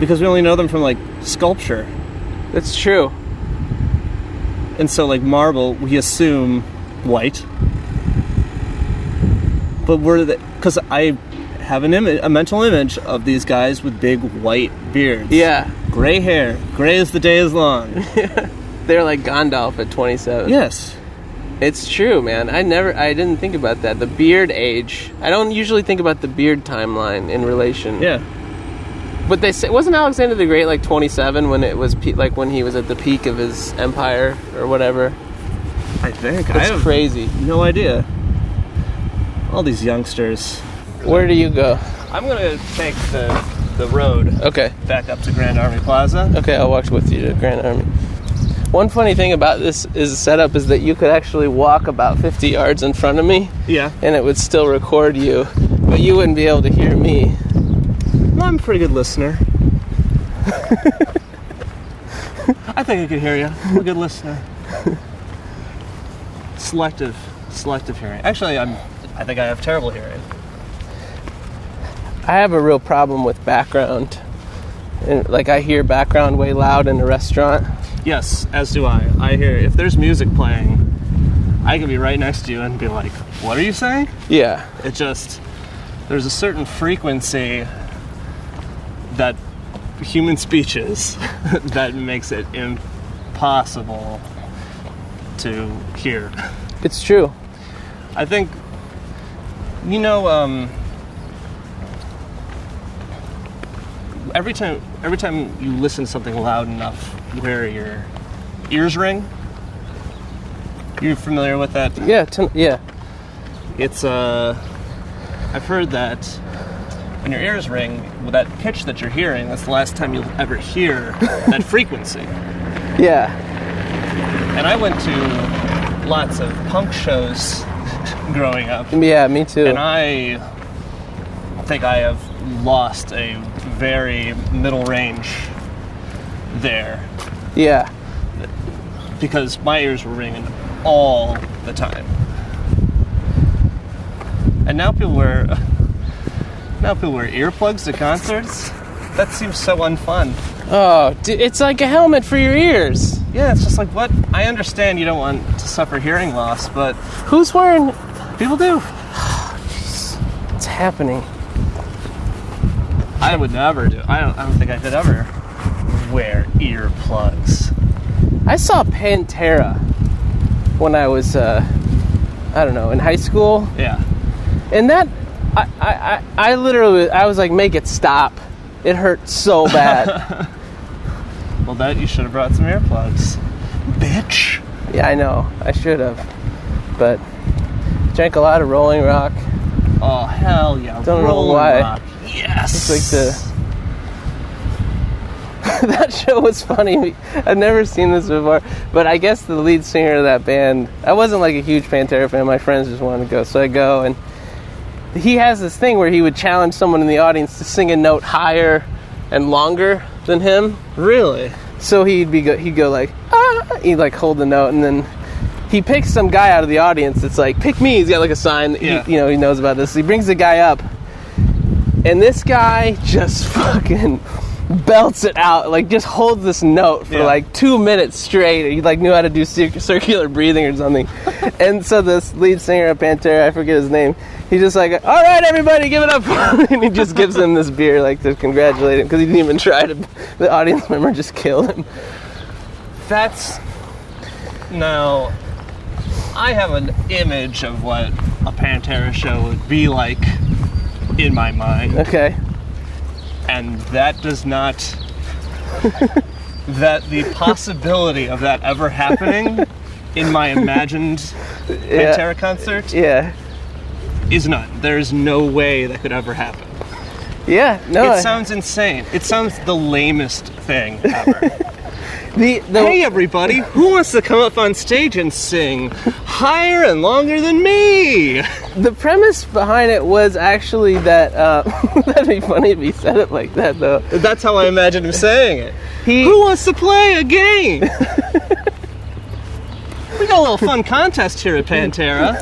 Because we only know them from, like, sculpture. That's true. And so, like, marble, we assume white. But because I have a mental image of these guys with big white beards. Yeah. Gray hair. Gray as the day is long. They're like Gandalf at 27. Yes. It's true, man. I didn't think about that. The beard age. I don't usually think about the beard timeline in relation. Yeah. But they say, wasn't Alexander the Great like 27 when it was like when he was at the peak of his empire or whatever? I think. That's crazy. No idea. All these youngsters. Where do you go? I'm gonna take the road. Okay. Back up to Grand Army Plaza. Okay, I'll walk with you to Grand Army. One funny thing about this setup is that you could actually walk about 50 yards in front of me. Yeah. And it would still record you, but you wouldn't be able to hear me. Well, I'm a pretty good listener. I think I could hear you. I'm a good listener. Selective hearing. Actually, I think I have terrible hearing. I have a real problem with background. And, like, I hear background way loud in a restaurant. Yes, as do I. I hear, if there's music playing, I could be right next to you and be like, what are you saying? Yeah. It just, there's a certain frequency that human speech is that makes it impossible to hear. It's true. I think, you know, every time you listen to something loud enough where your ears ring, you're familiar with that? Yeah, yeah. It's, I've heard that when your ears ring, with that pitch that you're hearing, that's the last time you'll ever hear that frequency. Yeah. And I went to lots of punk shows growing up. Yeah, me too. And I think I have lost a very middle range there. Yeah. Because my ears were ringing all the time. And now people wear earplugs to concerts. That seems so unfun. Oh, it's like a helmet for your ears. Yeah, it's just like, what? I understand you don't want to suffer hearing loss, but Who's wearing... people do. It's happening. I would never do. I don't think I could ever wear earplugs. I saw Pantera when I was, I don't know, in high school. Yeah. And that, I literally, I was like, make it stop. It hurt so bad. Well, that you should have brought some earplugs, bitch. Yeah, I know. I should have. But drank a lot of Rolling Rock. Oh, hell yeah. Don't know Rolling why. Rock. Yes. It's like that show was funny. I've never seen this before, but I guess the lead singer of that band, I wasn't like a huge Pantera fan. My friends just wanted to go, so I go, and he has this thing where he would challenge someone in the audience to sing a note higher and longer than him. Really? So he'd go like, ah, he'd like hold the note, and then he picks some guy out of the audience that's like, pick me. He's got like a sign that Yeah. he knows about this. So he brings the guy up, and this guy just fucking belts it out, like just holds this note for like 2 minutes straight. He like knew how to do circular breathing or something. And so this lead singer of Pantera, I forget his name, he's just like, all right, everybody, give it up. And he just gives him this beer, like, to congratulate him, because he didn't even try to. The audience member just killed him. That's... Now, I have an image of what a Pantera show would be like in my mind. Okay. And that does not... that the possibility of that ever happening in my imagined Pantera concert is none. There's no way that could ever happen. Yeah, no. It sounds insane. It sounds the lamest thing ever. Hey everybody, who wants to come up on stage and sing higher and longer than me? The premise behind it was actually that, that'd be funny if he said it like that, though. That's how I imagine him saying it. Who Who wants to play a game? We got a little fun contest here at Pantera.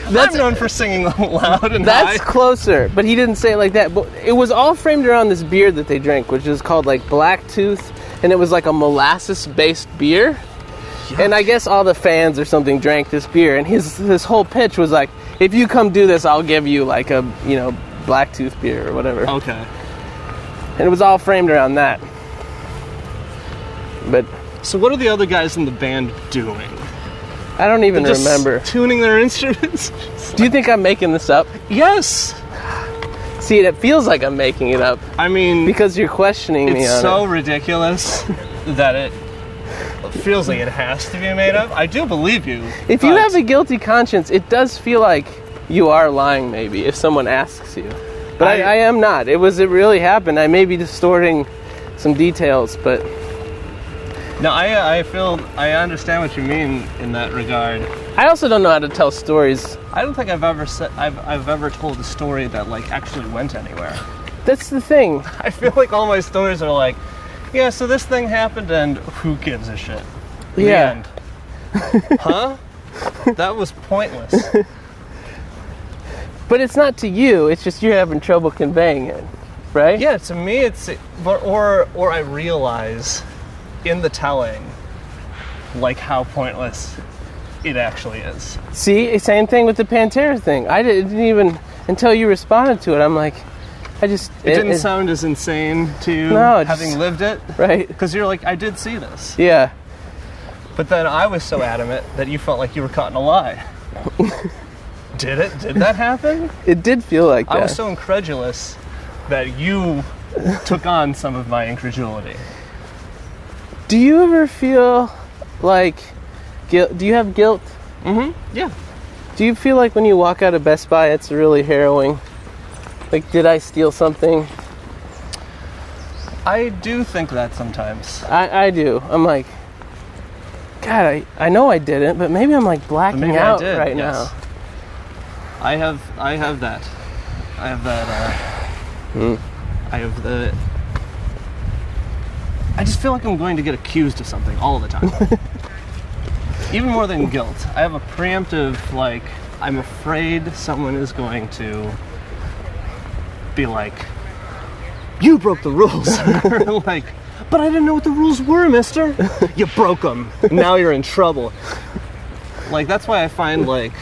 I'm known for singing loud and That's high. closer, but he didn't say it like that. But it was all framed around this beer that they drank, which is called like Black Tooth, and it was like a molasses-based beer. Yuck. And I guess all the fans or something drank this beer, and his whole pitch was like, if you come do this, I'll give you like a, Black Tooth beer or whatever. Okay. And it was all framed around that. But so what are the other guys in the band doing? I don't even They're just remember. Tuning their instruments? Do you think I'm making this up? Yes. See, it feels like I'm making it up. I mean... Because you're questioning me on it. It's so ridiculous that it feels like it has to be made up. I do believe you. If you have a guilty conscience, it does feel like you are lying, maybe, if someone asks you. But I am not. It really happened. I may be distorting some details, but... No, I understand what you mean in that regard. I also don't know how to tell stories. I don't think I've ever told a story that like actually went anywhere. That's the thing. I feel like all my stories are like, yeah, so this thing happened and who gives a shit? The end. Huh? That was pointless. But it's not to you, it's just you're having trouble conveying it, right? Yeah, to me it's or I realize in the telling like how pointless it actually is. See, same thing with the Pantera thing. I didn't even, until you responded to it, I'm like, it didn't sound as insane to you having lived it. Right. Because you're like, I did see this. Yeah. But then I was so adamant that you felt like you were caught in a lie. Did it? Did that happen? It did feel like that. I was so incredulous that you took on some of my incredulity. Do you ever feel like guilt? Do you have guilt? Mm-hmm. Yeah. Do you feel like when you walk out of Best Buy, it's really harrowing? Like, did I steal something? I do think that sometimes. I do. I'm like, God, I know I didn't, but maybe I'm like blacking out right now. I have that. I have that. I just feel like I'm going to get accused of something all the time. Even more than guilt. I have a preemptive, like, I'm afraid someone is going to be like, you broke the rules. Or like, but I didn't know what the rules were, mister. You broke them. Now you're in trouble. Like, that's why I find, like,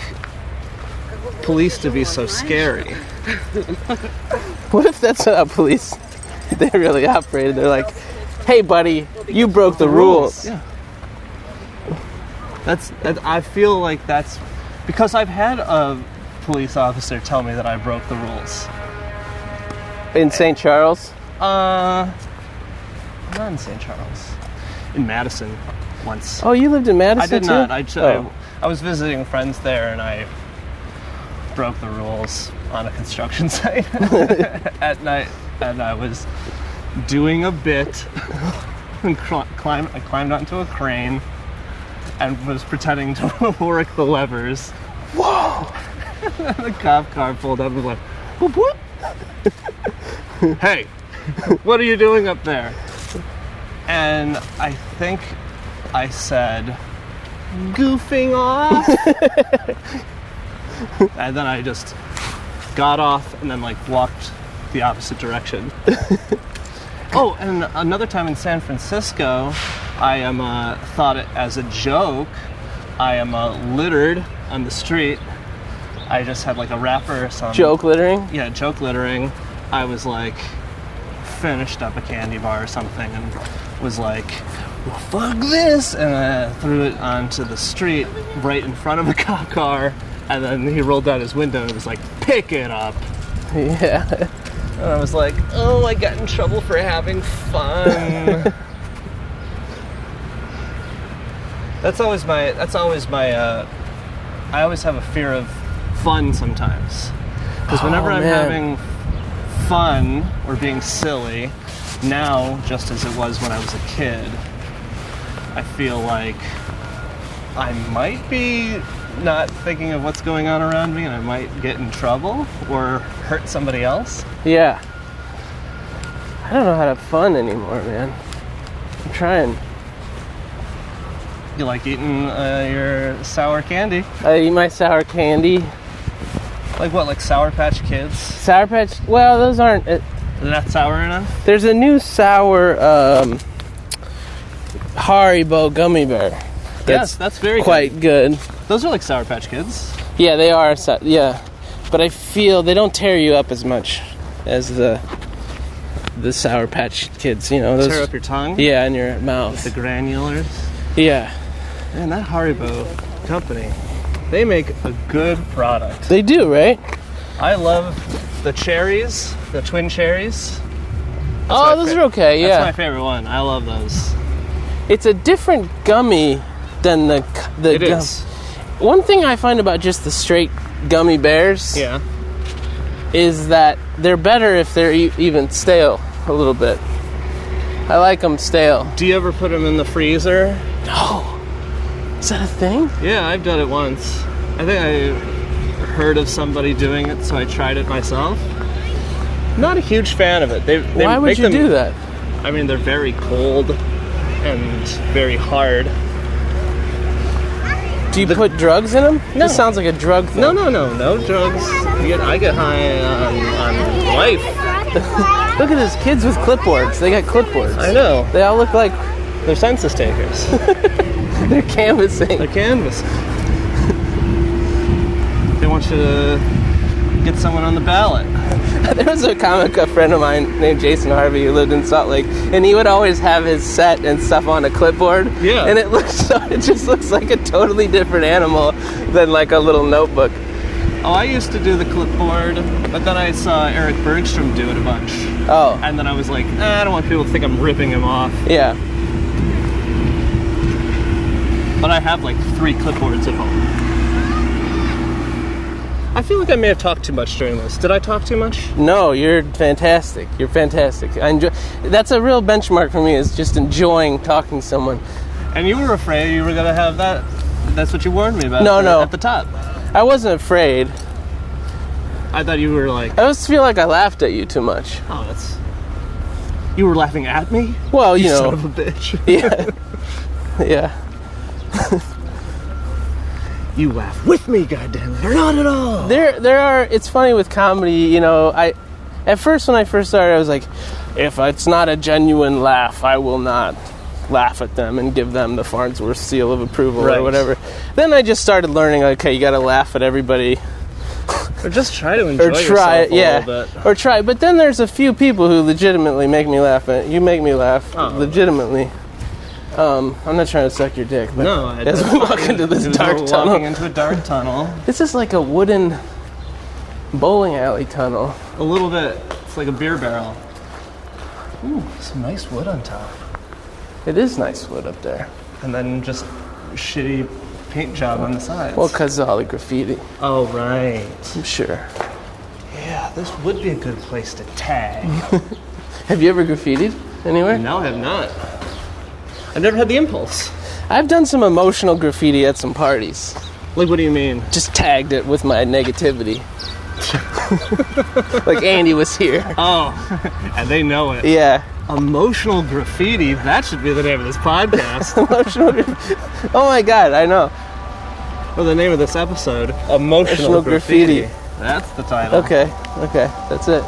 police to be so scary. What if that's how police, they really operated? They're like, hey, buddy, you broke the rules. Yeah. I feel like that's because I've had a police officer tell me that I broke the rules. In St. Charles? Not in St. Charles. In Madison once. Oh, you lived in Madison too? I did not. I was visiting friends there and I broke the rules on a construction site at night, and I was doing a bit and I climbed onto a crane and was pretending to work the levers. Whoa! The cop car pulled up and was like, whoop whoop. Hey, what are you doing up there? And I think I said, goofing off. And then I just got off and then like walked the opposite direction. Oh, and another time in San Francisco, I am thought it as a joke. I am littered on the street. I just had like a wrapper or something. Joke littering? Yeah, joke littering. I was like finished up a candy bar or something and was like, well, fuck this, and I threw it onto the street right in front of a cop car, and then he rolled down his window and was like, pick it up. Yeah. And I was like, oh, I got in trouble for having fun. That's always my I always have a fear of fun sometimes. Because whenever I'm having fun or being silly, now, just as it was when I was a kid, I feel like I might be not thinking of what's going on around me and I might get in trouble or hurt somebody else. Yeah. I don't know how to have fun anymore, man. I'm trying. You like eating your sour candy? I eat my sour candy. Like what, like Sour Patch Kids? Sour Patch, well, those aren't... They're not sour enough? There's a new sour Haribo gummy bear. Yes, that's very quite good. Those are like Sour Patch Kids. Yeah, they are. Yeah, but I feel they don't tear you up as much as the Sour Patch Kids. You know, those tear up your tongue. Yeah, in your mouth. With the granulars. Yeah. Man, that Haribo company, they make a good product. They do, right? I love the cherries, the twin cherries. Those are okay. Yeah, that's my favorite one. I love those. It's a different gummy than the It is. One thing I find about just the straight gummy bears, is that they're better if they're even stale a little bit. I like them stale. Do you ever put them in the freezer? No. Is that a thing? Yeah, I've done it once. I think I heard of somebody doing it, so I tried it myself. Not a huge fan of it. They Why would you do that? I mean, they're very cold and very hard. Do you put drugs in them? No. This sounds like a drug thing. No drugs. I get high on life. Look at these kids with clipboards. They got clipboards. I know. They all look like they're census takers. they're canvassing. They're canvassing. to get someone on the ballot. There was a comic a friend of mine named Jason Harvey who lived in Salt Lake, and he would always have his set and stuff on a clipboard. Yeah. And it just looks like a totally different animal than like a little notebook. Oh, I used to do the clipboard, but then I saw Eric Bergstrom do it a bunch. Oh. And then I was like, I don't want people to think I'm ripping him off. Yeah. But I have like 3 clipboards at home. I feel like I may have talked too much during this. Did I talk too much? No, you're fantastic. You're fantastic. I enjoy. That's a real benchmark for me, is just enjoying talking to someone. And you were afraid you were going to have that. That's what you warned me about No. at the top. I wasn't afraid. I thought you were like... I just feel like I laughed at you too much. Oh, that's... You were laughing at me? Well, you know. Son of a bitch. Yeah. Yeah. You laugh with me, goddammit, or not at all. There are. It's funny with comedy. You know, at first when I first started, I was like, if it's not a genuine laugh, I will not laugh at them and give them the Farnsworth seal of approval or whatever. Then I just started learning. Okay, you got to laugh at everybody. Or just try to enjoy yourself a little bit. Or try. But then there's a few people who legitimately make me laugh. You make me laugh legitimately. I'm not trying to suck your dick, but no, as we walk into this dark tunnel. Walking into a dark tunnel. This is like a wooden bowling alley tunnel. A little bit. It's like a beer barrel. Ooh, some nice wood on top. It is nice wood up there. And then just shitty paint job on the sides. Well, because of all the graffiti. Oh, right. I'm sure. Yeah, this would be a good place to tag. Have you ever graffitied anywhere? No, I have not. I've never had the impulse. I've done some emotional graffiti at some parties. Like, what do you mean? Just tagged it with my negativity. Like Andy was here. Oh, and they know it. Yeah. Emotional graffiti, that should be the name of this podcast. Emotional graffiti. Oh my God, I know. Well, the name of this episode, Emotional Graffiti. That's the title. Okay, that's it.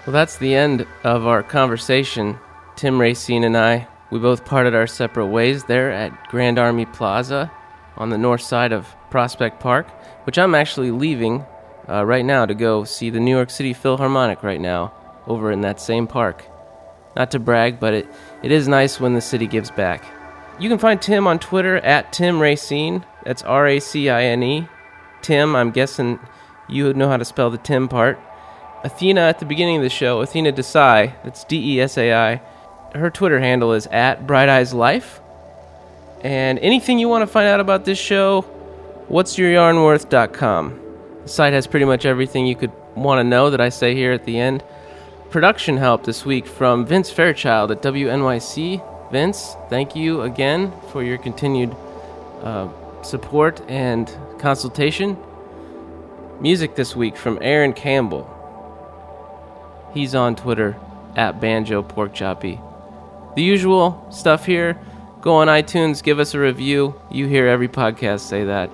Well, that's the end of our conversation. Tim Racine and I, we both parted our separate ways there at Grand Army Plaza on the north side of Prospect Park, which I'm actually leaving right now to go see the New York City Philharmonic right now over in that same park. Not to brag, but it is nice when the city gives back. You can find Tim on Twitter at Tim Racine. That's Racine. Tim, I'm guessing you know how to spell the Tim part. Athena at the beginning of the show, Athena Desai, that's Desai. Her Twitter handle is at Bright Eyes Life. And anything you want to find out about this show, what'syouryarnworth.com. The site has pretty much everything you could want to know that I say here at the end. Production help this week from Vince Fairchild at WNYC. Vince, thank you again for your continued support and consultation. Music this week from Aaron Campbell. He's on Twitter at Banjo Porkchoppy. The usual stuff here. Go on iTunes, give us a review. You hear every podcast say that,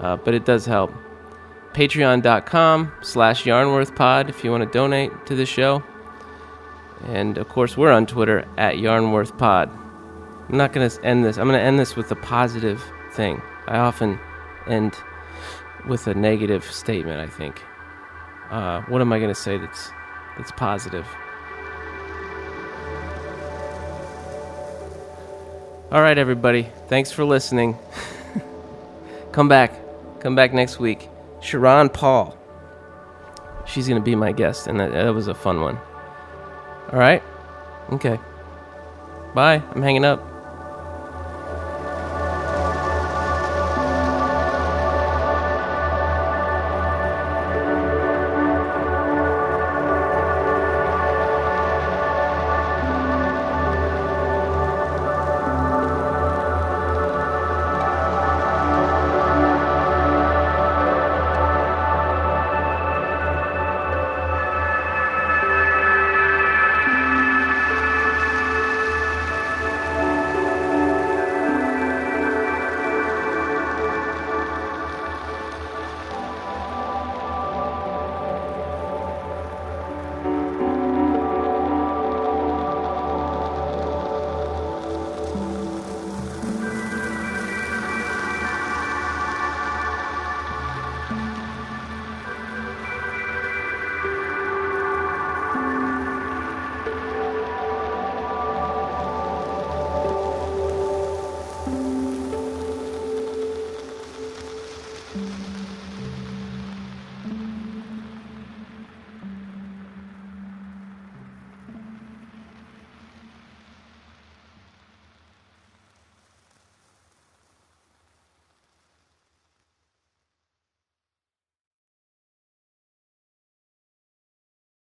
but it does help. Patreon.com/YarnworthPod if you want to donate to the show. And of course, we're on Twitter at YarnworthPod. I'm not going to end this. I'm going to end this with a positive thing. I often end with a negative statement, I think. What am I going to say that's positive? All right, everybody. Thanks for listening. Come back next week. Sharon Paul. She's going to be my guest, and that was a fun one. All right? Okay. Bye. I'm hanging up.